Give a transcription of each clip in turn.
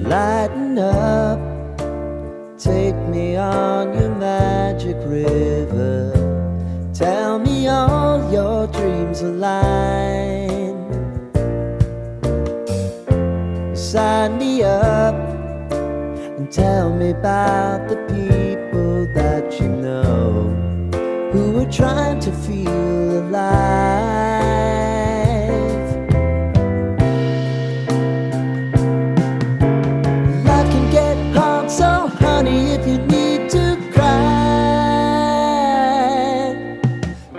Lighten up, take me on your magic river. Tell me all your dreams align. Sign me up and tell me about the people that you know who are trying to feel alive. Life can get hard, so honey, if you need to cry,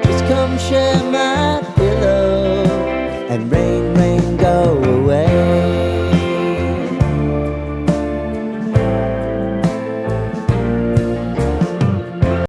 just come share my pillow and rain